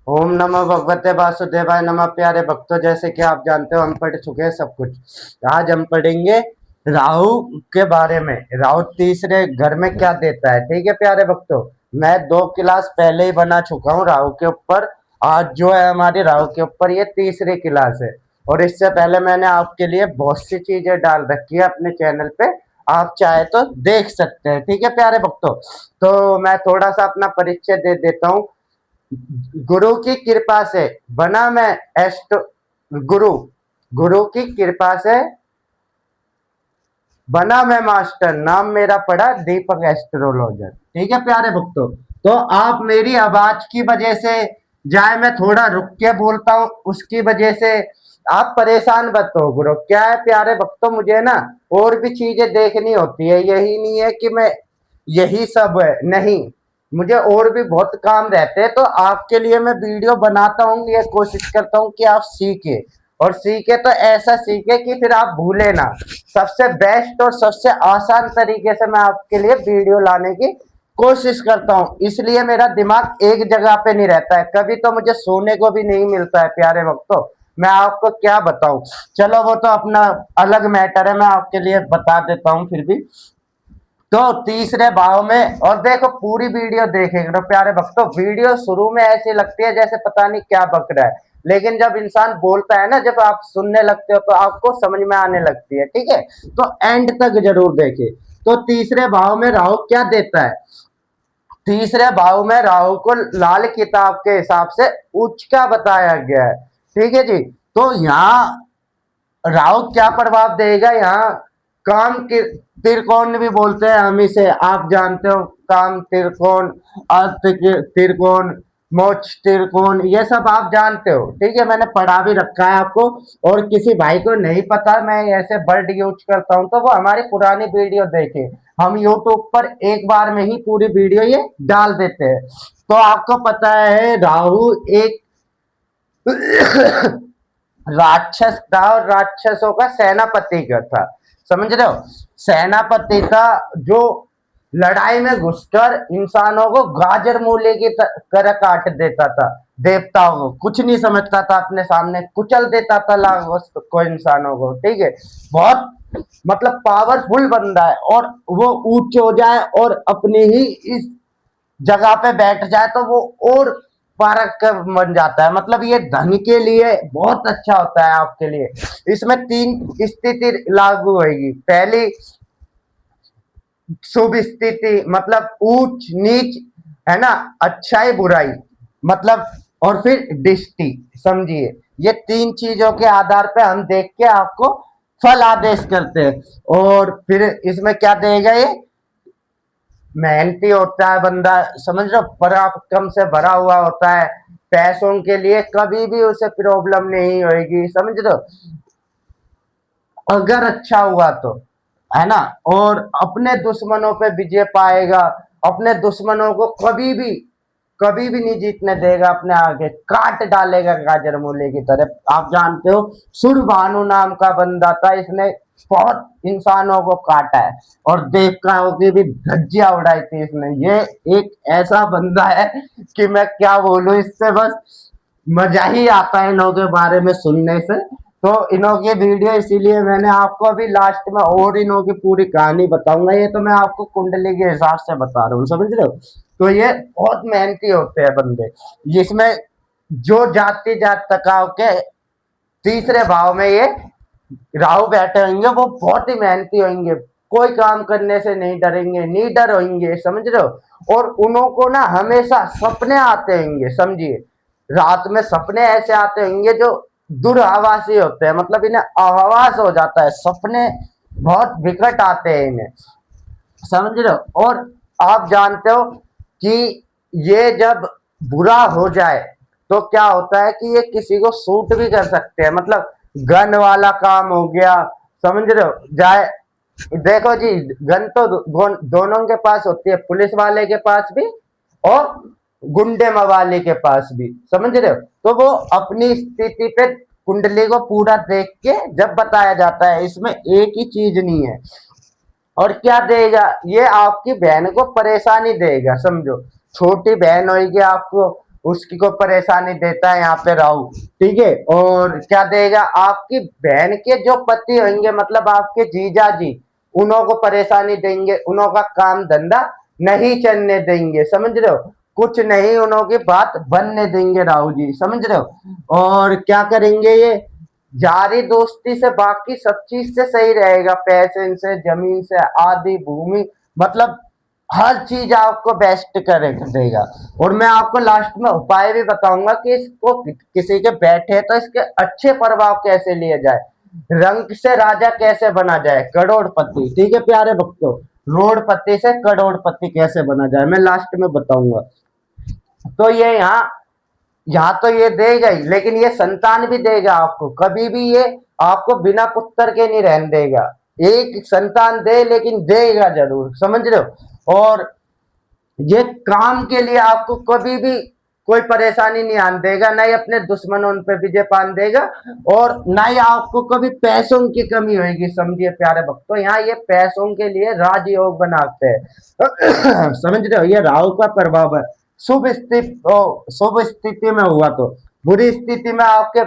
ओम नमः भगवते वासुदेवाय नमः। प्यारे भक्तों, जैसे कि आप जानते हो हम पढ़ चुके हैं सब कुछ। आज हम पढ़ेंगे राहु के बारे में। राहु तीसरे घर में क्या देता है, ठीक है प्यारे भक्तों। मैं 2 क्लास पहले ही बना चुका हूँ राहु के ऊपर। आज जो है हमारी राहु के ऊपर ये तीसरी क्लास है। और इससे पहले मैंने आपके लिए बहुत सी चीजें डाल रखी है अपने चैनल पे, आप चाहे तो देख सकते हैं, ठीक है प्यारे भक्तों। तो मैं थोड़ा सा अपना परिचय दे देता हूँ। गुरु की कृपा से बना मैं एस्ट्रो गुरु गुरु की कृपा से बना मैं मास्टर, नाम मेरा पड़ा दीपक एस्ट्रोलॉजर, ठीक है प्यारे भक्तों। तो आप मेरी आवाज की वजह से, जाए मैं थोड़ा रुक के बोलता हूँ उसकी वजह से आप परेशान मत हो। गुरु क्या है प्यारे भक्तों, मुझे ना और भी चीजें देखनी होती है, यही नहीं है कि मैं यही सब है, नहीं, मुझे और भी बहुत काम रहते हैं। तो आपके लिए मैं वीडियो बनाता हूँ, ये कोशिश करता हूँ कि आप सीखे, और सीखे तो ऐसा सीखे कि फिर आप भूले ना। सबसे बेस्ट और सबसे आसान तरीके से मैं आपके लिए वीडियो लाने की कोशिश करता हूँ, इसलिए मेरा दिमाग एक जगह पे नहीं रहता है। कभी तो मुझे सोने को भी नहीं मिलता है प्यारे भक्तों, मैं आपको क्या बताऊं। चलो वो तो अपना अलग मैटर है, मैं आपके लिए बता देता हूँ फिर भी। तो तीसरे भाव में, और देखो पूरी वीडियो देखेंगे तो प्यारे भक्तों, वीडियो शुरू में ऐसी लगती है जैसे पता नहीं क्या बक रहा है, लेकिन जब इंसान बोलता है ना, जब आप सुनने लगते हो तो आपको समझ में आने लगती है, ठीक है। तो एंड तक जरूर देखे। तो तीसरे भाव में राहु क्या देता है। तीसरे भाव में राहु को लाल किताब के हिसाब से उच्च का बताया गया है, ठीक है जी। तो यहाँ राहु क्या प्रभाव देगा, यहाँ काम के त्रिकोण भी बोलते हैं हम इसे, आप जानते हो, काम त्रिकोण, अर्थ त्रिकोण, मोक्ष त्रिकोण, ये सब आप जानते हो, ठीक है, मैंने पढ़ा भी रखा है आपको। और किसी भाई को नहीं पता मैं ऐसे वर्ड यूज करता हूं तो वो हमारी पुरानी वीडियो देखे, हम यूट्यूब पर एक बार में ही पूरी वीडियो ये डाल देते हैं। तो आपको पता है राहु एक राक्षस था, और राक्षसों का सेनापति का था, समझ रहे हो। सेनापति था जो लड़ाई में घुसकर इंसानों को गाजर मूली की तरह काट देता था। देवताओं को कुछ नहीं समझता था, अपने सामने कुचल देता था लागों को, इंसानों को, ठीक है। बहुत मतलब पावरफुल बंदा है, और वो ऊंचे हो जाए और अपनी ही इस जगह पे बैठ जाए तो वो और पारक बन जाता है। मतलब ये धन के लिए बहुत अच्छा होता है आपके लिए। इसमें 3 स्थिति लागू होगी। पहली शुभ स्थिति, मतलब ऊंच नीच, है ना, अच्छाई बुराई, मतलब, और फिर दृष्टि, समझिए। ये 3 चीजों के आधार पे हम देख के आपको फल आदेश करते हैं। और फिर इसमें क्या देगा, ये मेहनती होता है बंदा, समझ लो, पराक्रम से भरा हुआ होता है, पैसों के लिए कभी भी उसे प्रॉब्लम नहीं होगी, समझ लो, अगर अच्छा हुआ तो, है ना। और अपने दुश्मनों पे विजय पाएगा, अपने दुश्मनों को कभी भी नहीं जीतने देगा, अपने आगे काट डालेगा गाजर मूले की तरह। आप जानते हो सुरभानु नाम का बंदा था, इसने बहुत इंसानों को काटा है, और देवताओं की भी धज्जियां उड़ाई थी इसने। ये एक ऐसा बंदा है कि मैं क्या बोलूं, इससे बस मजा ही आता है इनों के बारे में सुनने से। तो इनों की वीडियो इसीलिए मैंने आपको अभी लास्ट में और इनों की पूरी कहानी बताऊंगा, ये तो मैं आपको कुंडली के हिसाब से बता रहा हूँ, समझ रहे हो। तो ये बहुत मेहनती होते हैं बंदे, जिसमें जो जाति जात तकाव के तीसरे भाव में ये राहु बैठे होंगे वो बहुत ही मेहनती होंगे, कोई काम करने से नहीं डरेंगे, निडर होंगे, समझ रहे हो। और उन्हों को ना हमेशा सपने आते होंगे, समझिए, रात में सपने ऐसे आते होंगे जो दुराभासी होते हैं, मतलब इन्हें आभास हो जाता है, सपने बहुत विकट आते हैं इन्हें, समझ रहे हो। और आप जानते हो कि ये जब बुरा हो जाए तो क्या होता है कि ये किसी को सूट भी कर सकते हैं, मतलब गन वाला काम हो गया, समझ रहे हो, जाए, देखो जी, गन तो दोनों के पास होती है, पुलिस वाले के पास भी और गुंडे मवाली के पास भी, समझ रहे हो। तो वो अपनी स्थिति पे कुंडली को पूरा देख के जब बताया जाता है, इसमें एक ही चीज नहीं है। और क्या देगा, ये आपकी बहन को परेशानी देगा, समझो। छोटी बहन होगी आपको, उसकी को परेशानी देता है यहाँ पे राहु। ठीक है, और क्या देगा, आपकी बहन के जो पति होंगे मतलब आपके जीजा जी, उन्हों को परेशानी देंगे, उन्हों का काम धंधा नहीं चलने देंगे, समझ रहे हो, कुछ नहीं उन्हों की बात बनने देंगे राहु जी, समझ रहे हो। और क्या करेंगे ये, यारी दोस्ती से बाकी सब चीज से सही रहेगा, पैसे से, जमीन से, आदि भूमि, मतलब हर चीज आपको बेस्ट करे देगा। और मैं आपको लास्ट में उपाय भी बताऊंगा कि इसको किसी के बैठे तो इसके अच्छे प्रभाव कैसे लिए जाए, रंग से राजा कैसे बना जाए, करोड़पति। ठीक है प्यारे भक्तों, रोडपति से करोड़पति कैसे बना जाए, मैं लास्ट में बताऊंगा। तो ये यहाँ तो ये देगा ही, लेकिन ये संतान भी देगा आपको, कभी भी ये आपको बिना पुत्र के नहीं रहने देगा, एक संतान दे लेकिन देगा जरूर, समझ रहे हो। और ये काम के लिए आपको कभी भी कोई परेशानी नहीं आने देगा, ना ही अपने दुश्मनों पे विजय पान देगा, और ना ही आपको कभी पैसों की कमी होगी, समझिए प्यारे भक्तों, यहाँ ये पैसों के लिए राजयोग बनाते हैं समझ रहे हो, ये राहु का प्रभाव है। शुभ स्थिति में हुआ तो, बुरी स्थिति में आपके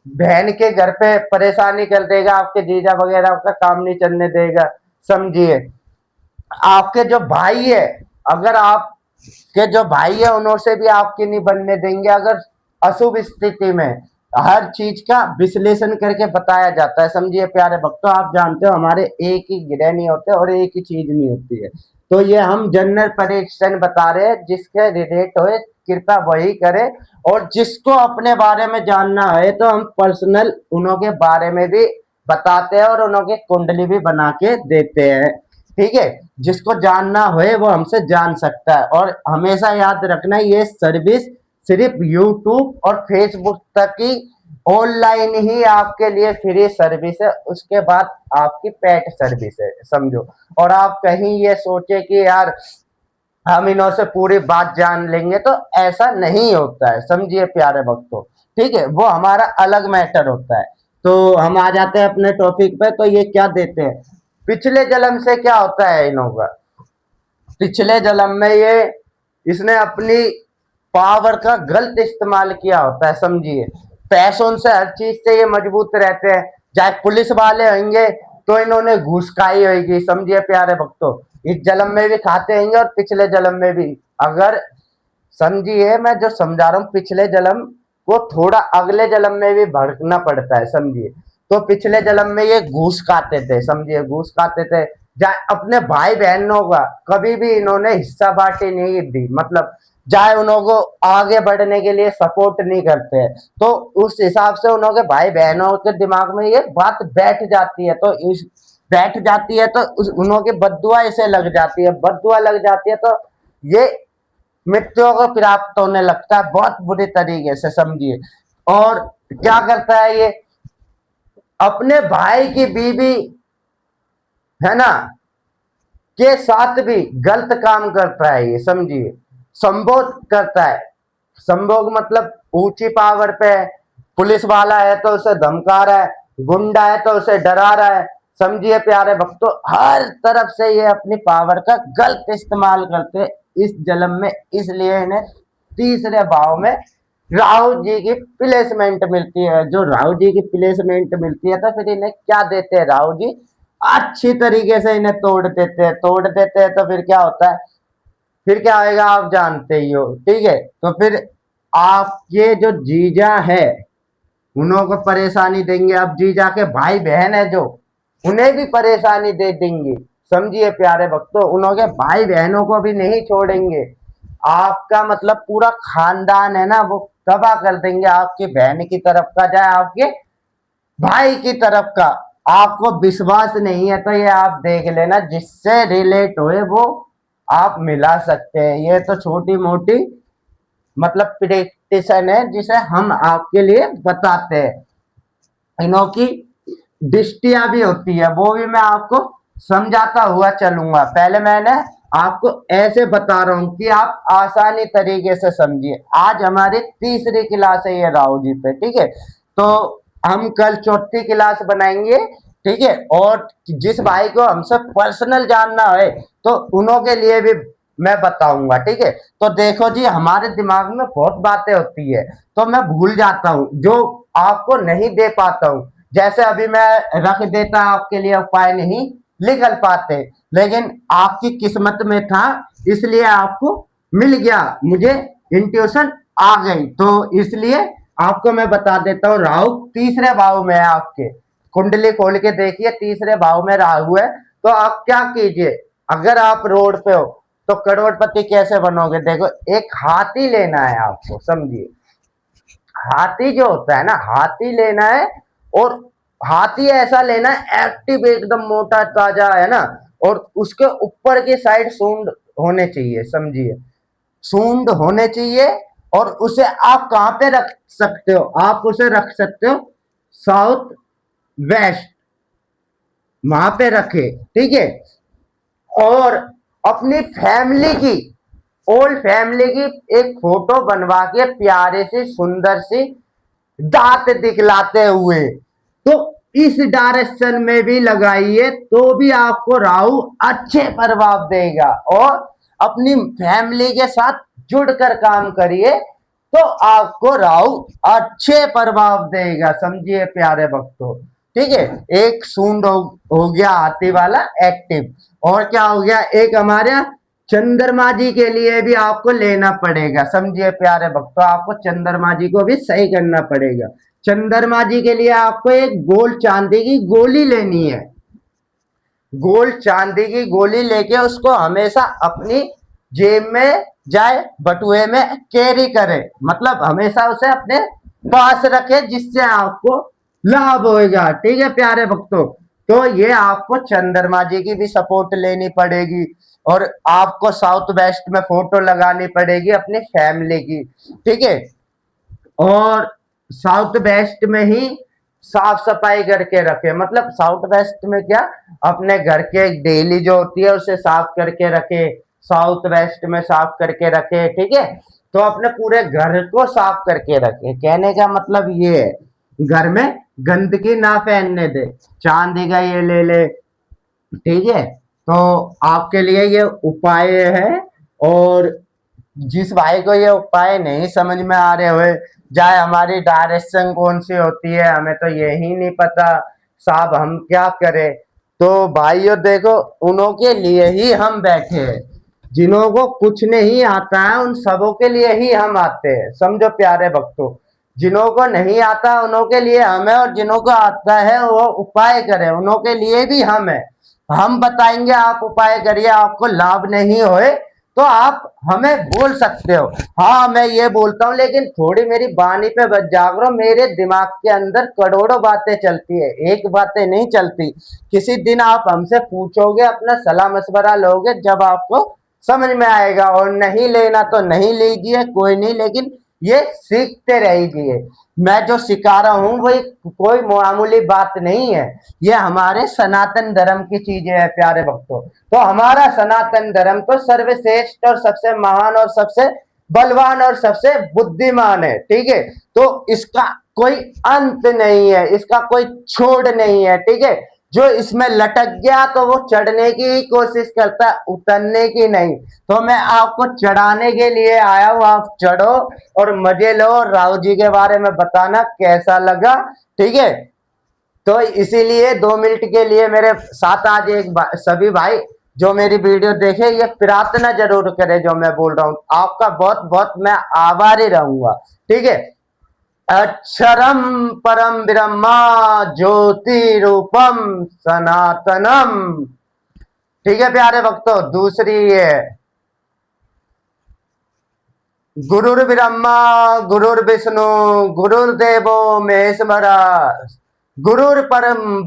बहन के घर पे परेशानी कर देगा, आपके जीजा वगैरह आपका काम नहीं चलने देगा, समझिए। आपके जो भाई है, अगर आपके जो भाई है उन्हों से भी आपके नहीं बनने देंगे, अगर अशुभ स्थिति में हर चीज का विश्लेषण करके बताया जाता है, समझिए प्यारे भक्तों, आप जानते हो हमारे एक ही ग्रह नहीं होते और एक ही चीज नहीं होती है, तो ये हम जनरल परीक्षण बता रहे हैं, जिसके रिलेट हुए कृपया वही करे, और जिसको अपने बारे में जानना है तो हम पर्सनल उन्हों के बारे में भी बताते हैं और उन्हों के कुंडली भी बना के देते हैं। ठीक है, जिसको जानना हो वो हमसे जान सकता है, और हमेशा याद रखना ये सर्विस सिर्फ यूट्यूब और फेसबुक तक ही ऑनलाइन ही आपके लिए फ्री सर्विस है, उसके बाद आपकी पेड सर्विस है, समझो। और आप कहीं ये सोचे कि यार हम इन्हों से पूरी बात जान लेंगे, तो ऐसा नहीं होता है, समझिए प्यारे भक्तों। ठीक है, वो हमारा अलग मैटर होता है। तो हम आ जाते हैं अपने टॉपिक पे, तो ये क्या देते हैं, पिछले जन्म से क्या होता है इन्हों का, पिछले जन्म में ये इसने अपनी पावर का गलत इस्तेमाल किया होता है, समझिए। पैसों से हर चीज से ये मजबूत रहते हैं, चाहे पुलिस वाले होंगे तो इन्होंने घूस खाई होगी, समझिए प्यारे भक्तों, इस जन्म में भी खाते होंगे और पिछले जन्म में भी। अगर समझिए मैं जो समझा रहा हूँ, पिछले जन्म को थोड़ा अगले जन्म में भी भड़कना पड़ता है, समझिए। तो पिछले जन्म में ये घूस खाते थे, समझिए, घूस खाते थे, चाहे अपने भाई बहनों का कभी भी इन्होंने हिस्सा बांटी नहीं दी, मतलब चाहे उन्हों को आगे बढ़ने के लिए सपोर्ट नहीं करते हैं, तो उस हिसाब से उन्हों के भाई बहनों के दिमाग में ये बात बैठ जाती है, तो इस बैठ जाती है तो उन्हों की बद्दुआ इसे लग जाती है, बद्दुआ लग जाती है तो ये मृत्यु को प्राप्त होने लगता है बहुत बुरी तरीके से, समझिए। और क्या करता है ये, अपने भाई की बीवी है ना के साथ भी गलत काम करता है ये, समझिए, संभोग करता है, संभोग मतलब ऊंची पावर पे है, पुलिस वाला है तो उसे धमका रहा है, गुंडा है तो उसे डरा रहा है, समझिए प्यारे भक्तों, हर तरफ से ये अपनी पावर का गलत इस्तेमाल करते हैं इस जन्म में, इसलिए इन्हें तीसरे भाव में राहु जी की प्लेसमेंट मिलती है। जो राहु जी की प्लेसमेंट मिलती है तो फिर इन्हें क्या देते हैं राहु जी, अच्छी तरीके से इन्हें तोड़ देते हैं, तोड़ देते हैं तो फिर क्या होता है, फिर क्या आएगा आप जानते ही हो। ठीक है, तो फिर आपके जो जीजा है उन्हों को परेशानी देंगे, अब जीजा के भाई बहन है जो उन्हें भी परेशानी दे देंगे, समझिए प्यारे भक्तों, उन्हों के भाई बहनों को भी नहीं छोड़ेंगे, आपका मतलब पूरा खानदान है ना वो तबाह कर देंगे, आपकी बहन की तरफ का चाहे आपके भाई की तरफ का। आपको विश्वास नहीं है तो ये आप देख लेना, जिससे रिलेट हुए वो आप मिला सकते हैं, ये तो छोटी मोटी मतलब प्रेडिक्शन है जिसे हम आपके लिए बताते हैं। इनों की दृष्टियां भी होती है, वो भी मैं आपको समझाता हुआ चलूंगा, पहले मैंने आपको ऐसे बता रहा हूं कि आप आसानी तरीके से समझिए। आज हमारी तीसरी क्लास है ये राहु जी पे, ठीक है, तो हम कल चौथी क्लास बनाएंगे, ठीक है। और जिस भाई को हमसे पर्सनल जानना है तो उन्हों के लिए भी मैं बताऊंगा, ठीक है। तो देखो जी, हमारे दिमाग में बहुत बातें होती है, तो मैं भूल जाता हूँ जो आपको नहीं दे पाता हूँ। जैसे अभी मैं रख देता, आपके लिए उपाय नहीं निकल पाते, लेकिन आपकी किस्मत में था, इसलिए आपको मिल गया, मुझे इंट्यूशन आ गई, तो इसलिए आपको मैं बता देता हूँ। राहु तीसरे भाव में है आपके, कुंडली खोल के देखिए, तीसरे भाव में राहु है। तो आप क्या कीजिए, अगर आप रोड पे हो तो करोड़पति कैसे बनोगे, देखो एक हाथी लेना है आपको, समझिए। हाथी जो होता है ना, हाथी लेना है, और हाथी ऐसा लेना है एक्टिव, एकदम मोटा ताजा है ना, और उसके ऊपर की साइड सूंड होने चाहिए, समझिए, सूंड होने चाहिए। और उसे आप कहां पे रख सकते हो, आप उसे रख सकते हो साउथ वेस्ट, वहां पे रखे, ठीक है। और अपनी फैमिली की, ओल्ड फैमिली की एक फोटो बनवा के प्यारे से सुंदर सी दांत दिखलाते हुए, तो इस डायरेक्शन में भी लगाइए, तो भी आपको राहु अच्छे प्रभाव देगा। और अपनी फैमिली के साथ जुड़कर काम करिए, तो आपको राहु अच्छे प्रभाव देगा, समझिए प्यारे भक्तों, ठीक है। एक सूंड हो गया हाथी वाला एक्टिव, और क्या हो गया, एक हमारे यहाँ चंद्रमा जी के लिए भी आपको लेना पड़ेगा, समझिए प्यारे भक्तों, आपको चंद्रमा जी को भी सही करना पड़ेगा। चंद्रमा जी के लिए आपको एक गोल चांदी की गोली लेनी है, गोल चांदी की गोली लेके उसको हमेशा अपनी जेब में जाए, बटुए में कैरी करे, मतलब हमेशा उसे अपने पास रखे, जिससे आपको लाभ होगा, ठीक है प्यारे भक्तों। तो ये आपको चंद्रमा जी की भी सपोर्ट लेनी पड़ेगी, और आपको साउथ वेस्ट में फोटो लगानी पड़ेगी अपनी फैमिली की, ठीक है। और साउथ वेस्ट में ही साफ सफाई करके रखे, मतलब साउथ वेस्ट में क्या, अपने घर के डेली जो होती है उसे साफ करके रखे, साउथ वेस्ट में साफ करके रखे, ठीक है। तो अपने पूरे घर को साफ करके रखे, कहने का मतलब ये है, घर में गंदगी ना फैलने दे। चांदी का ये ले ले, ठीक है। तो आपके लिए ये उपाय है। और जिस भाई को ये उपाय नहीं समझ में आ रहे हुए, चाहे हमारी डायरेक्शन कौन सी होती है, हमें तो यही नहीं पता साहब, हम क्या करें, तो भाइयों देखो, उन्हों के लिए ही हम बैठे हैं, जिन्हों को कुछ नहीं आता है उन सबों के लिए ही हम आते हैं, समझो प्यारे भक्तों। जिन्हों को नहीं आता उन्हों के लिए हम है, और जिन्हों को आता है वो उपाय करें, उन्हों के लिए भी हम है। हम बताएंगे, आप उपाय करिए, आपको लाभ नहीं होए तो आप हमें बोल सकते हो। हाँ, मैं ये बोलता हूँ, लेकिन थोड़ी मेरी बानी पे बच जागरो, मेरे दिमाग के अंदर करोड़ों बातें चलती है, एक बातें नहीं चलती। किसी दिन आप हमसे पूछोगे, अपना सलाह मशवरा लोगे, जब आपको समझ में आएगा, और नहीं लेना तो नहीं लीजिए, कोई नहीं, लेकिन ये सीखते रहिए। मैं जो सिखा रहा हूँ वो कोई मामूली बात नहीं है, ये हमारे सनातन धर्म की चीजें हैं प्यारे भक्तों। तो हमारा सनातन धर्म तो सर्वश्रेष्ठ और सबसे महान और सबसे बलवान और सबसे बुद्धिमान है, ठीक है। तो इसका कोई अंत नहीं है, इसका कोई छोड़ नहीं है, ठीक है। जो इसमें लटक गया तो वो चढ़ने की ही कोशिश करता है, उतरने की नहीं। तो मैं आपको चढ़ाने के लिए आया हूं, आप चढ़ो और मजे लो, राहु जी के बारे में बताना कैसा लगा, ठीक है। तो इसीलिए 2 मिनट के लिए मेरे साथ आज सभी भाई जो मेरी वीडियो देखे, ये प्रार्थना जरूर करे जो मैं बोल रहा हूँ, आपका बहुत बहुत मैं आभारी रहूंगा, ठीक है। अक्षरम परम ब्रह्मा ज्योति रूपम सनातनम, ठीक है प्यारे भक्तों। दूसरी है गुरुर्ब्रह्मा गुरुर्विष्णु गुरुर्देवो महेश्वरा गुरुर परम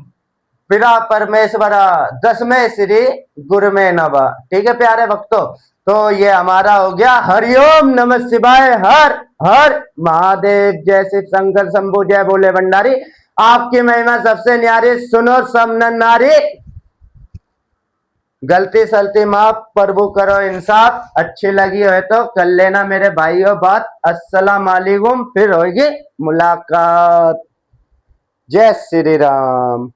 पिता परमेश्वरा दसवें श्री गुरु में नवा, ठीक है प्यारे भक्तों। तो ये हमारा हो गया, हरिओम नमः शिवाय, हर हर महादेव, जय शिव शंकर शंभु, जय बोले भंडारी, आपकी महिमा सबसे न्यारी, सुनो सब नर नारी, गलती सलती माफ, प्रभु करो इंसाफ, अच्छी लगी हो तो कर लेना मेरे भाइयों बात, अस्सलाम वालेकुम, फिर होगी मुलाकात, जय श्री राम।